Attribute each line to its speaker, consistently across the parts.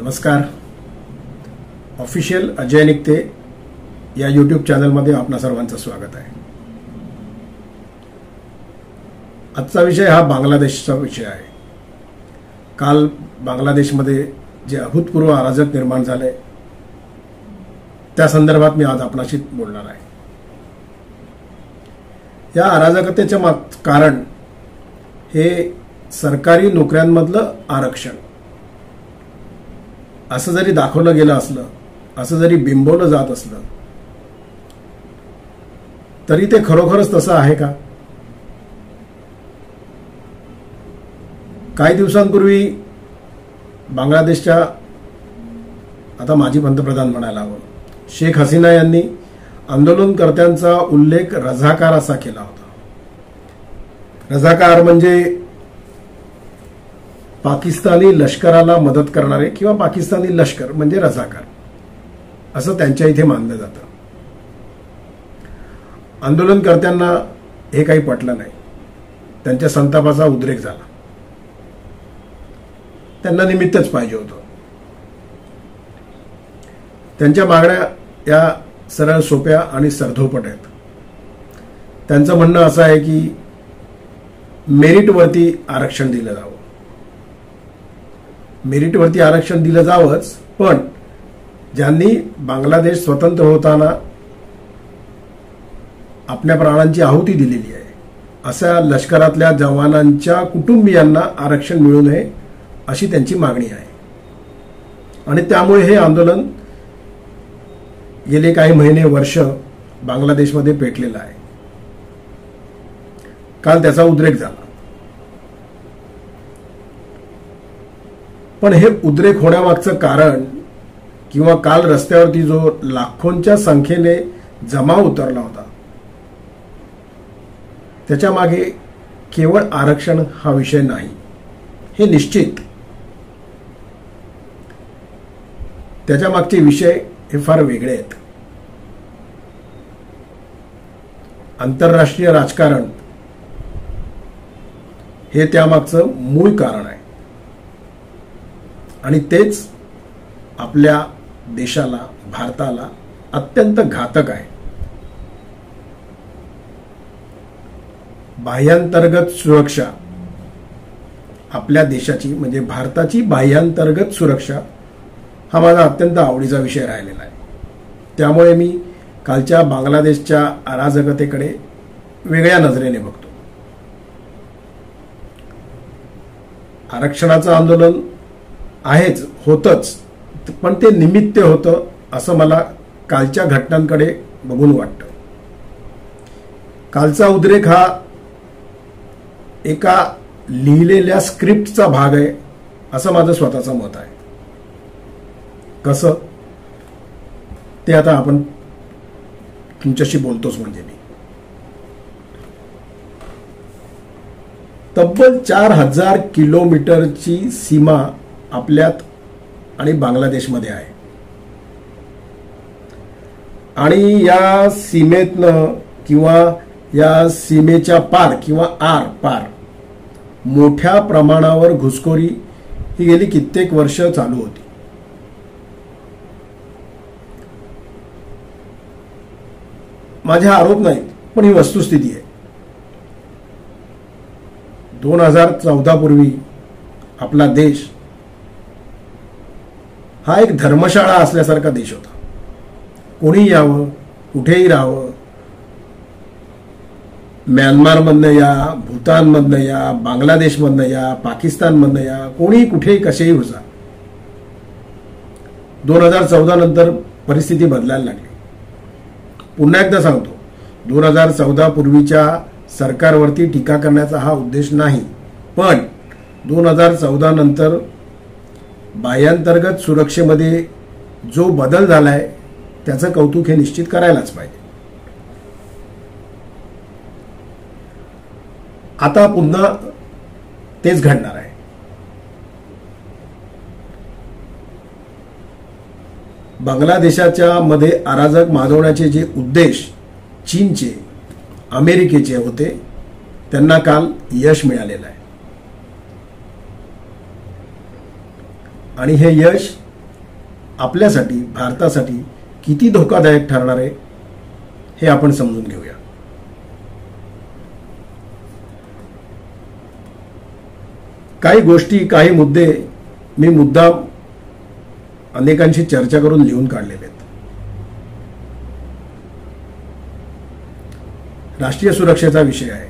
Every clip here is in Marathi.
Speaker 1: नमस्कार. ऑफिशियल अजय निकते या यूट्यूब चॅनलमध्ये आपणा सर्वांचं स्वागत आहे. आजचा विषय हा बांगलादेशचा विषय आहे. काल बांगलादेशमध्ये जे अभूतपूर्व अराजक निर्माण झाले त्या संदर्भात मी आज आपणाशी बोलणार आहे. या अराजकतेचे कारण हे सरकारी नोकऱ्यांमधलं आरक्षण असं जरी दाखवलं गेलं असलं, असं जरी बिंबवलं जात असलं, तरी ते खरोखरच तसं आहे का? काही दिवसांपूर्वी बांगलादेशच्या आता माजी पंतप्रधान म्हणायला हवं शेख हसीना यांनी आंदोलनकर्त्यांचा उल्लेख रझाकार असा केला होता. रझाकार म्हणजे पाकिस्तानी लष्कराला मदत करणारे किंवा पाकिस्तानी लष्कर म्हणजे रझाकार असं त्यांच्या इथे मानलं जातं. आंदोलनकर्त्यांना हे काही पटलं नाही. त्यांच्या संतापाचा उद्रेक झाला. त्यांना निमित्तच पाहिजे होतं. त्यांच्या मागण्या या सरळ सोप्या आणि सरधोपट आहेत. त्यांचं म्हणणं असं आहे की मेरिटवरती आरक्षण दिलं जावं. मेरिटवरती आरक्षण दिलं जावंच, पण ज्यांनी बांगलादेश स्वतंत्र होताना आपल्या प्राणांची आहुती दिलेली आहे अशा लष्करातल्या जवानांच्या कुटुंबियांना आरक्षण मिळू नये अशी त्यांची मागणी आहे. आणि त्यामुळे हे आंदोलन गेले काही महिने वर्ष बांगलादेशमध्ये पेटलेलं आहे. काल त्याचा उद्रेक झाला. पण हे उद्रेक होण्यामागचं कारण किंवा काल रस्त्यावरती जो लाखोंच्या संख्येने जमाव उतरला होता त्याच्या मागे केवळ आरक्षण हा विषय नाही, हे निश्चित. त्याच्या मागचे विषय हे फार वेगळे आहेत. आंतरराष्ट्रीय राजकारण हे त्यामागचं मूळ कारण आहे आणि तेच आपल्या देशाला, भारताला अत्यंत घातक आहे. बाह्यांतर्गत सुरक्षा, आपल्या देशाची म्हणजे भारताची बाह्यांतर्गत सुरक्षा हा माझा अत्यंत आवडीचा विषय राहिलेला आहे. त्यामुळे मी कालच्या बांगलादेशच्या अराजकतेकडे वेगळ्या नजरेने बघतो. आरक्षणाचं आंदोलन आहेच, होतच, पण ते निमित्त होतं असं मला कालच्या घटनांकडे बघून वाटतं. कालचा उद्रेक हा एका लिहिलेल्या स्क्रिप्टचा भाग आहे असं माझं स्वतःचं मत आहे. कसं ते आता आपण तुमच्याशी बोलतोच. म्हणजे मी तब्बल 4000 किलोमीटरची सीमा आपल्यात आणि बांगलादेशमध्ये आहे. आणि या सीमेतनं किंवा या सीमेच्या पार किंवा आर पार मोठ्या प्रमाणावर घुसखोरी ही गेली कित्येक वर्ष चालू होती. माझे आरोप नाहीत, पण ही वस्तुस्थिती आहे. 2014 पूर्वी आपला देश हा एक धर्मशाळा असल्यासारखा देश होता. कोणी यावं, कुठेही राहावं, म्यानमारमधनं या, भूतानमधनं या, बांगलादेशमधनं या, पाकिस्तानमधनं या, कोणी कुठेही कसेही घुसा. 2014 नंतर परिस्थिती बदलायला लागली. पुन्हा एकदा सांगतो, 2014 पूर्वीच्या सरकारवरती टीका करण्याचा हा उद्देश नाही, पण 2014 नंतर बाह्यांतर्गत सुरक्षेमध्ये जो बदल झालाय त्याचं कौतुक हे निश्चित करायलाच पाहिजे. आता पुन्हा तेच घडणार आहे. बांगलादेशाच्या मध्ये अराजक माजवण्याचे जे उद्देश चीनचे, अमेरिकेचे होते त्यांना काल यश मिळालेलं आहे. आणि हे यश आपल्यासाठी, भारतासाठी किती धोकादायक ठरणार आहे हे आपण समजून घेऊया. काही गोष्टी, काही मुद्दे मी मुद्दाम अनेकांशी चर्चा करून लिहून काढलेले आहेत. राष्ट्रीय सुरक्षेचा विषय आहे,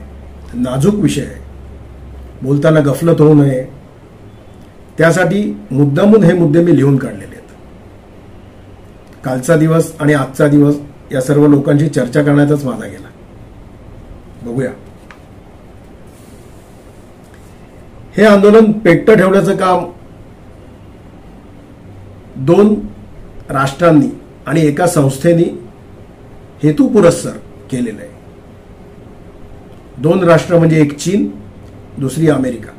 Speaker 1: नाजूक विषय आहे, बोलताना गफलत होऊ नये त्यासाठी मुद्दामून हे मुद्दे मी लिहून काढलेले आहेत. कालचा दिवस आणि आजचा दिवस या सर्व लोकांशी चर्चा करण्याचाच माझा गेला. बघूया. हे आंदोलन पेटतं ठेवण्याचं काम 2 राष्ट्रांनी आणि एका संस्थेने हेतुपुरस्सर केलेलं आहे. 2 राष्ट्र म्हणजे एक चीन, दुसरी अमेरिका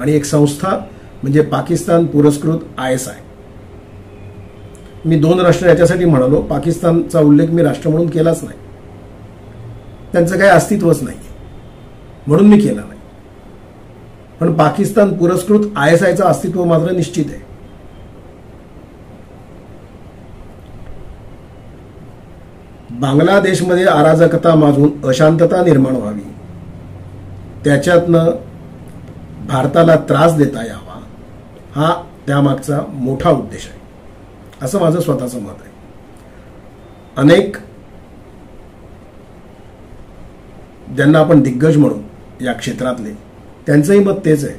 Speaker 1: आणि एक संस्था म्हणजे पाकिस्तान पुरस्कृत ISI. मी 2 राष्ट्र याच्यासाठी म्हणालो, पाकिस्तानचा उल्लेख मी राष्ट्र म्हणून केलाच नाही, त्यांचं काही अस्तित्वच नाही म्हणून मी केला नाही. पण पाकिस्तान पुरस्कृत ISIचं अस्तित्व मात्र निश्चित आहे. बांगलादेशमध्ये अराजकता माजून अशांतता निर्माण व्हावी, त्याच्यातनं भारताला त्रास देता यावा, हा त्यामागचा मोठा उद्देश आहे असं माझं स्वतःचं मत आहे. अनेक ज्यांना आपण दिग्गज म्हणू या क्षेत्रातले, त्यांचंही मत तेच आहे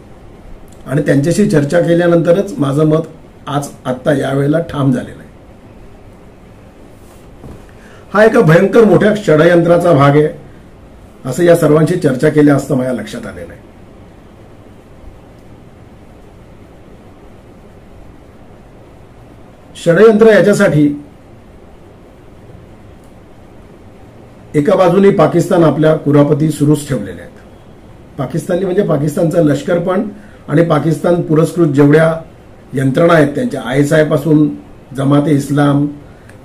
Speaker 1: आणि त्यांच्याशी चर्चा केल्यानंतरच माझं मत आत्ता यावेळेला ठाम झालेलं आहे. हा एका भयंकर मोठ्या षडयंत्राचा भाग आहे असं या सर्वांशी चर्चा केल्या असता माझ्या लक्षात आलेलं आहे. षडयंत्र याच्यासाठी एका बाजूने पाकिस्तान आपल्या कुरापती सुरूच ठेवलेल्या आहेत. पाकिस्तानी म्हणजे पाकिस्तानचं लष्कर पण आणि पाकिस्तान पुरस्कृत जेवढ्या यंत्रणा आहेत त्यांच्या ISI पासून जमाते इस्लाम,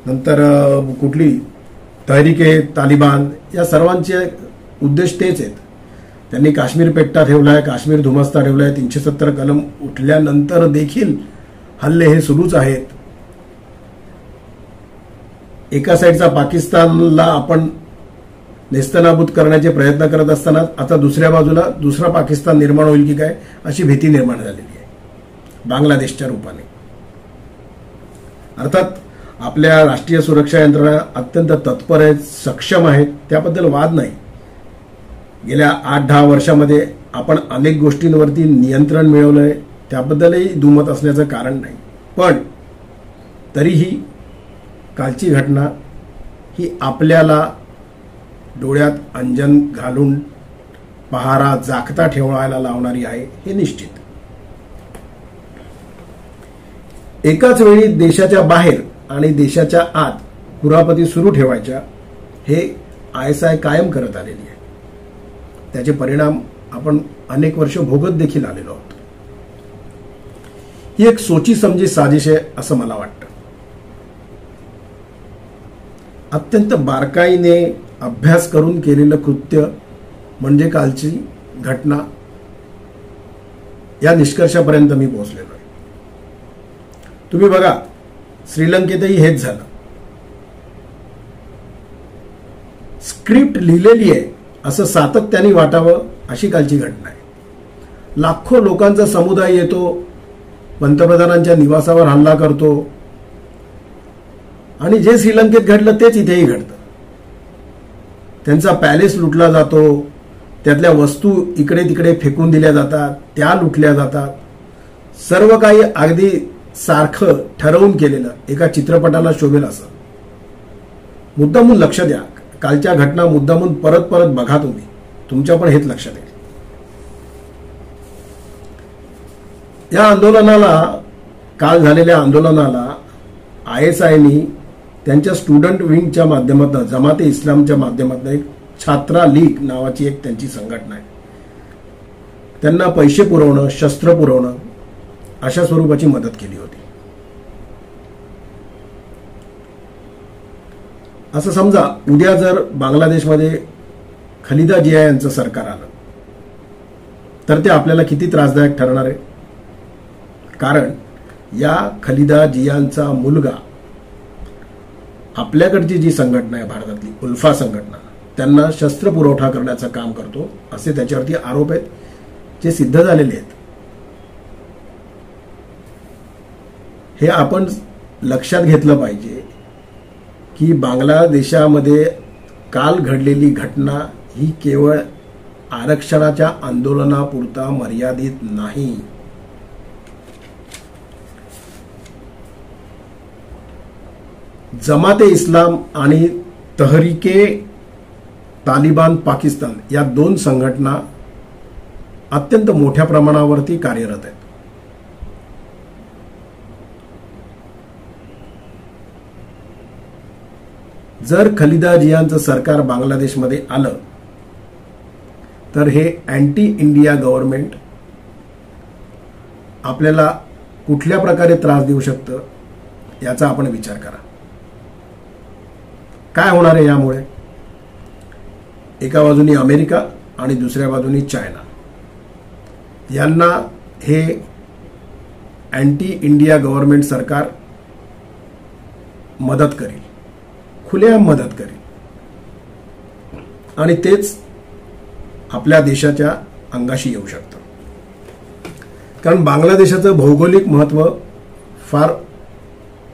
Speaker 1: नंतर कुठली तहरीके तालिबान, या सर्वांचे उद्देश तेच आहेत. त्यांनी काश्मीर पेट्टा ठेवलाय, काश्मीर धुमस्ता ठेवलाय, 370 कलम उठल्यानंतर देखील हल्ले हे सुरूच आहेत. एका साईडचा पाकिस्तानला आपण नेस्तनाबूत करण्याचे प्रयत्न करत असताना आता दुसऱ्या बाजूला दुसरा पाकिस्तान निर्माण होईल की काय अशी भीती निर्माण झालेली आहे बांगलादेशच्या रूपाने. अर्थात आपल्या राष्ट्रीय सुरक्षा यंत्रणा अत्यंत तत्पर आहेत, सक्षम आहेत, त्याबद्दल वाद नाही. गेल्या 8-10 वर्षामध्ये आपण अनेक गोष्टींवरती नियंत्रण मिळवलंय, त्याबद्दलही दुमत असण्याचं कारण नाही. पण तरीही कालची घटना ही आपल्याला डोळ्यात अंजन घालून पहारा जागता ठेवायला लावणारी आहे हे निश्चित. एकाच वेळी देशाच्या बाहेर आणि देशाच्या आत कुरापती सुरू ठेवायच्या हे ISI कायम करत आलेली आहे. त्याचे परिणाम आपण अनेक वर्ष भोगत देखील आलेलो आहोत. ही एक सोची समजी साजिश आहे असं मला वाटतं. अत्यंत बारकाईने अभ्यास करून केलेलं कृत्य म्हणजे कालची घटना, या निष्कर्षापर्यंत मी पोहोचलेलो आहे. तुम्ही बघा, श्रीलंकेतही हेच झालं. स्क्रिप्ट लिहिलेली आहे असं सातत्याने वाटावं अशी कालची घटना आहे. लाखो लोकांचा समुदाय येतो, पंतप्रधानांच्या निवासावर हल्ला करतो आणि जे श्रीलंकेत घडलं तेच इथेही घडतं. त्यांचा पॅलेस लुटला जातो, त्यातल्या वस्तू इकडे तिकडे फेकून दिल्या जातात, त्या लुटल्या जातात. सर्व काही अगदी सारखं ठरवून केलेलं एका चित्रपटाला शोभेल असं. मुद्दामून लक्ष द्या, कालच्या घटना मुद्दामून परत परत बघा तुम्ही, तुमच्या पण हेच लक्षात येईल. या आंदोलनाला, काल झालेल्या आंदोलनाला ISIनी त्यांच्या स्टुडंट विंगच्या माध्यमातून, जमाते इस्लामच्या माध्यमातून एक छात्रा लीग नावाची एक त्यांची संघटना आहे, त्यांना पैसे पुरवणं, शस्त्र पुरवणं अशा स्वरूपाची मदत केली होती. असं समजा उद्या जर बांगलादेशमध्ये खलिदा जिया यांचं सरकार आलं तर ते आपल्याला किती त्रासदायक ठरणार आहे. कारण या खलिदा जियांचा मुलगा आपल्याकडची जी संघटना आहे भारतातली उल्फा संघटना त्यांना शस्त्र पुरवठा करण्याचं काम करतो असे त्याच्यावरती आरोप आहेत जे सिद्ध झालेले आहेत. हे आपण लक्षात घेतलं पाहिजे की बांगलादेशामध्ये काल घडलेली घटना ही केवळ आरक्षणाच्या आंदोलनापुरता मर्यादित नाही. जमाते इस्लाम आणि तहरीके तालिबान पाकिस्तान या दोन संघटना अत्यंत मोठ्या प्रमाणावरती कार्यरत आहेत. जर खलिदा जियांचं सरकार बांगलादेशमध्ये आलं तर हे अँटी इंडिया गव्हर्नमेंट आपल्याला कुठल्या प्रकारे त्रास देऊ शकतं याचा आपण विचार करा. काय होणार आहे यामुळे? एका बाजूनी अमेरिका आणि दुसऱ्या बाजूनी चायना यांना हे अँटी इंडिया गव्हर्नमेंट सरकार मदत करेल, खुलेआम मदत करेल आणि तेच आपल्या देशाच्या अंगाशी येऊ शकतं. कारण बांगलादेशाचं भौगोलिक महत्त्व फार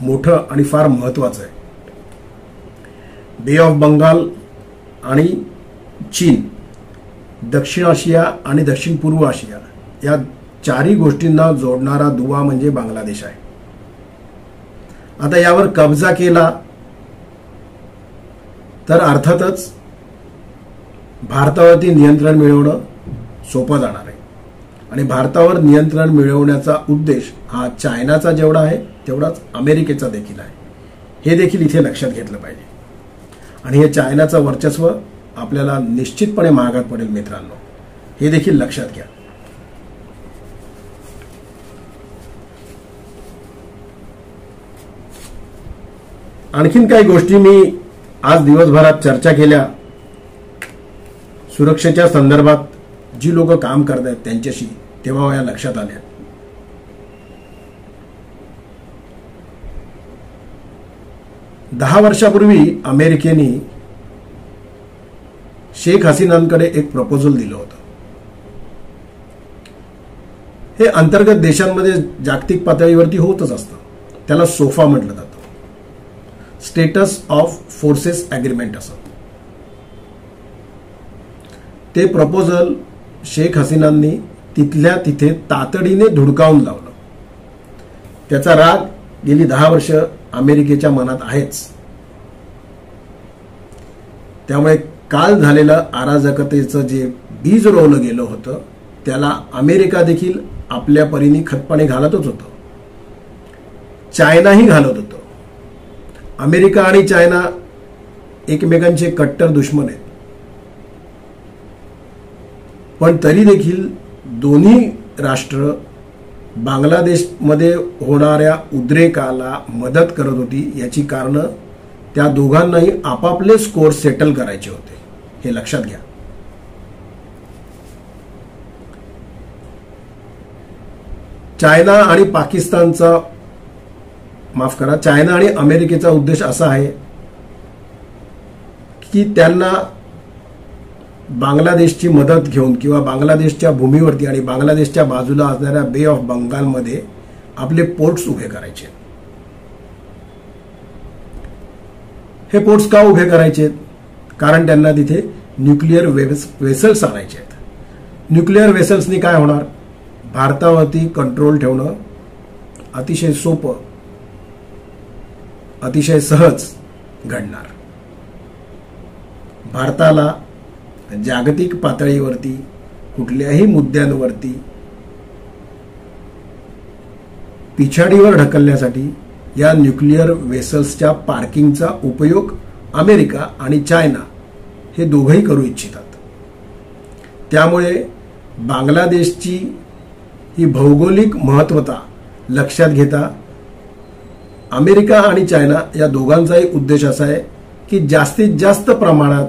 Speaker 1: मोठं आणि फार महत्त्वाचं आहे. बे ऑफ बंगाल आणि चीन, दक्षिण आशिया आणि दक्षिण पूर्व आशिया या चारही गोष्टींना जोडणारा दुवा म्हणजे बांगलादेश आहे. आता यावर कब्जा केला तर अर्थातच भारतावरती नियंत्रण मिळवणं सोपं जाणार आहे आणि भारतावर नियंत्रण मिळवण्याचा उद्देश हा चायनाचा जेवढा आहे तेवढाच अमेरिकेचा देखील आहे. हे देखील इथे लक्षात घेतलं पाहिजे आणि हे चायनाचं वर्चस्व आपल्याला निश्चितपणे महागात पडेल मित्रांनो, हे देखील लक्षात घ्या. आणखीन काही गोष्टी मी आज दिवसभरात चर्चा केल्या. सुरक्षेच्या संदर्भात जी लोक काम करत आहेत त्यांच्याशी तेव्हा माझ्या लक्षात आल्या. दहा वर्षापूर्वी अमेरिकेने शेख हसीनांकडे एक प्रपोजल दिलं होतं. हे अंतर्गत देशांमध्ये जागतिक पातळीवरती होतच असतं. त्याला सोफा म्हटलं जातं, स्टेटस ऑफ फोर्सेस अग्रीमेंट असं. ते प्रपोजल शेख हसीनांनी तिथल्या तिथे तातडीने धुडकावून लावलं. त्याचा राग गेली 10 वर्ष अमेरिकेच्या मनात आहेच. त्यामुळे काल झालेलं अराजकतेचं जे बीज रोवलं गेलं होतं त्याला अमेरिका देखील आपल्या परीने खतपाणी घालतच होतं, चायनाही घालत होतं. अमेरिका आणि चायना एकमेकांचे कट्टर दुश्मन आहेत, पण तरी देखील दोन्ही राष्ट्र बांगलादेशमध्ये होणाऱ्या उद्रेकाला मदत करत होती. याची कारणं त्या दोघांनाही आपापले स्कोर सेटल करायचे होते, हे लक्षात घ्या. चायना आणि पाकिस्तानचा माफ करा चायना आणि अमेरिकेचा उद्देश असा आहे की त्यांना बांगलादेशची मदत घेऊन किंवा बांगलादेशच्या भूमीवरती आणि बांगलादेशच्या बाजूला असणाऱ्या बे ऑफ बंगालमध्ये आपले पोर्ट्स उभे करायचे. हे पोर्ट्स का उभे करायचे? कारण त्यांना तिथे न्यूक्लिअर वेसल्स आणायचे आहेत. न्यूक्लिअर वेसल्सनी काय होणार? भारतावरती कंट्रोल ठेवणं अतिशय सोपं, अतिशय सहज घडणार. भारताला जागतिक पातळीवरती कुठल्याही मुद्द्यांवरती पिछाडीवर ढकलण्यासाठी या न्यूक्लिअर वेसल्सच्या पार्किंगचा उपयोग अमेरिका आणि चायना हे दोघंही करू इच्छितात. त्यामुळे बांगलादेशची ही भौगोलिक महत्त्वता लक्षात घेता अमेरिका आणि चायना या दोघांचाही उद्देश असा आहे की जास्तीत जास्त प्रमाणात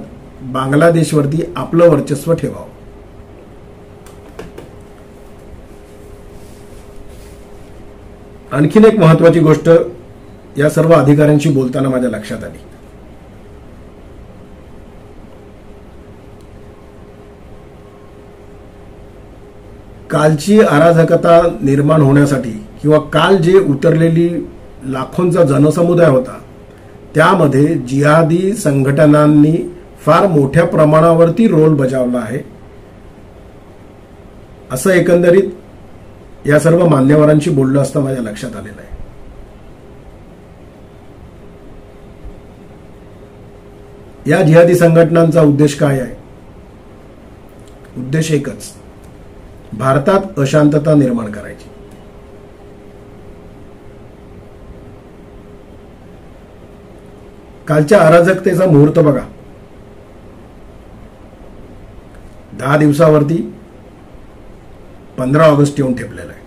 Speaker 1: बांगलादेशवरती आपलं वर्चस्व ठेवावं. आणखीन एक महत्त्वाची गोष्ट या सर्व अधिकाऱ्यांशी बोलताना माझ्या लक्षात आली. कालची अराजकता निर्माण होण्यासाठी किंवा काल जे उतरलेली लाखोंचा जनसमुदाय होता त्यामध्ये जिहादी संघटनांनी फार मोठ्या प्रमाणावरती रोल बजावला आहे असं एकंदरीत या सर्व मान्यवरांशी बोललं असता माझ्या लक्षात आलेलं आहे. या जिहादी संघटनांचा उद्देश काय आहे? उद्देश एकच, भारतात अशांतता निर्माण करायची. कालच्या अराजकतेचा मुहूर्त बघा. 10 दिवसावरती 15 ऑगस्ट येऊन ठेपलेला आहे.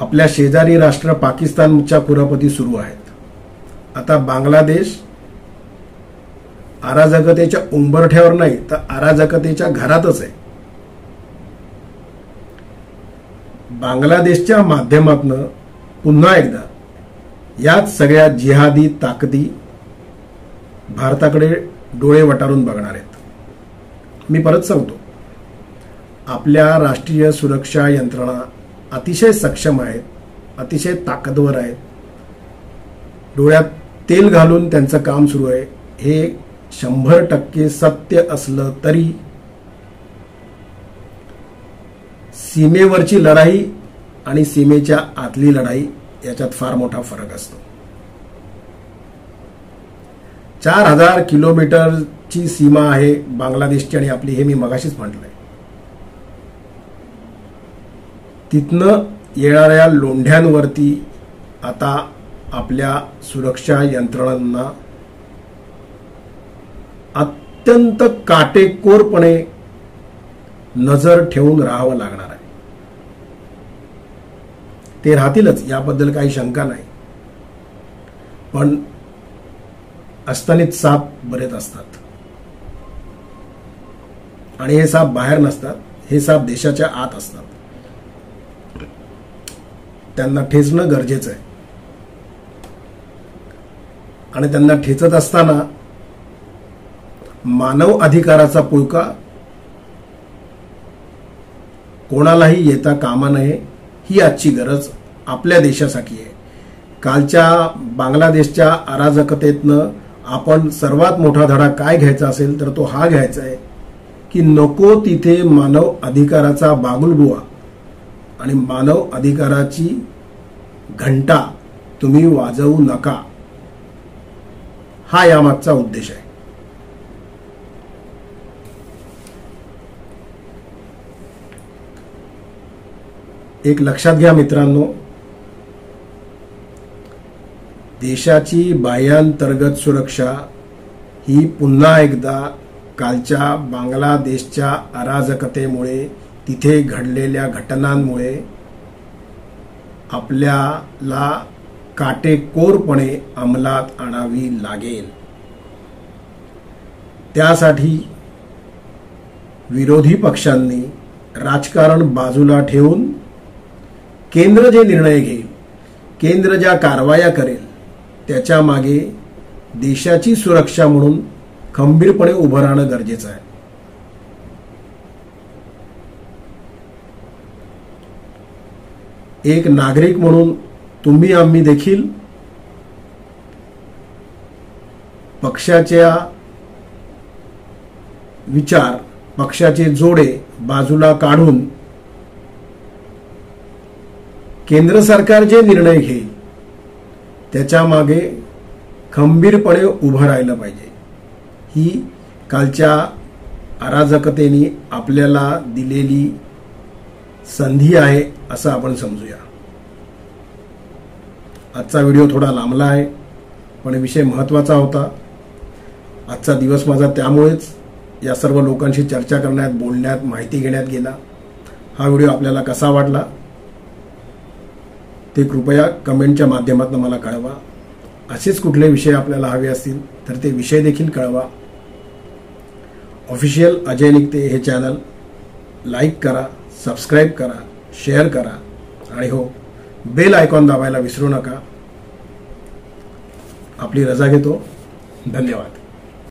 Speaker 1: आपल्या शेजारी राष्ट्र पाकिस्तानच्या कुरापती सुरू आहेत. आता बांगलादेश अराजकतेच्या उंबरठ्यावर नाही तर अराजकतेच्या घरातच आहे. बांगलादेशच्या माध्यमातून पुन्हा एकदा याच सगळ्या जिहादी ताकदी भारताकडे डोळे वटारून बघणार आहेत. मी परत सांगतो, आपल्या राष्ट्रीय सुरक्षा यंत्रणा अतिशय सक्षम आहेत, अतिशय ताकदवर आहेत. डोळ्यात तेल घालून त्यांचं काम सुरू आहे. हे 100% सत्य असलं तरी सीमेवरची लढाई आणि सीमेच्या आतली लढाई याच्यात फार मोठा फरक असतो. 4000 किलोमीटरची सीमा आहे बांगलादेशची आणि आपली, हे मी मगाशीच म्हटलंय. तिथनं येणाऱ्या लोंढ्यांवरती आता आपल्या सुरक्षा यंत्रणांना अत्यंत काटेकोरपणे नजर ठेवून राहावं लागणार आहे. ते राहतीलच, याबद्दल काही शंका नाही. पण अस्तनीत साप बरेच असतात आणि हे साप बाहेर नसतात, हे साप देशाच्या आत असतात. त्यांना ठेचणं गरजेचं आहे आणि त्यांना ठेचत असताना मानव अधिकाराचा पुळका कोणालाही येता कामा नये, ही आजची गरज आपल्या देशासाठी आहे. कालच्या बांगलादेशच्या अराजकतेतनं आपण सर्वात मोठा धडा काय घ्यायचा असेल तर तो हा घ्यायचा आहे की नको तिथे मानव अधिकाराचा बागुलबुवा आणि मानव अधिकाराची घंटा तुम्ही वाजवू नका, हा यामागचा उद्देश आहे. एक लक्षात घ्या मित्रांनो, देशाची बाह्यांतर्गत सुरक्षा ही पुन्हा एकदा कालच्या बांगलादेशच्या अराजकतेमुळे, तिथे घडलेल्या घटनांमुळे आपल्याला काटेकोरपणे अंमलात आणावी लागेल. त्यासाठी विरोधी पक्षांनी राजकारण बाजूला ठेवून केंद्र जे निर्णय घेईल, केंद्र ज्या कारवाया करेल, त्याच्या मागे देशाची सुरक्षा म्हणून खंबीरपणे उभं राहणं गरजेचं आहे. एक नागरिक म्हणून तुम्ही आम्ही देखील पक्षाच्या विचार, पक्षाचे जोडे बाजूला काढून केंद्र सरकार जे निर्णय घेईल त्याच्या मागे खंबीरपणे उभं राहिलं पाहिजे. ही कालच्या अराजकतेने आपल्याला दिलेली संधी आहे असं आपण समजूया. आजचा व्हिडिओ थोडा लांबला आहे पण विषय महत्त्वाचा होता. आजचा दिवस माझा त्यामुळेच या सर्व लोकांशी चर्चा करण्यात, बोलण्यात, माहिती घेण्यात गेला. हा व्हिडिओ आपल्याला कसा वाटला ते कृपया कमेंटच्या माध्यमातून मला कळवा. असेच कुठले विषय आपल्याला हवे असतील तर ते विषय देखील कळवा. ऑफिशियल अजय निकते हे चॅनल लाईक करा, सबस्क्राईब करा, शेअर करा आणि हो, बेल आयकॉन दाबायला विसरू नका. आपली रजा घेतो. धन्यवाद.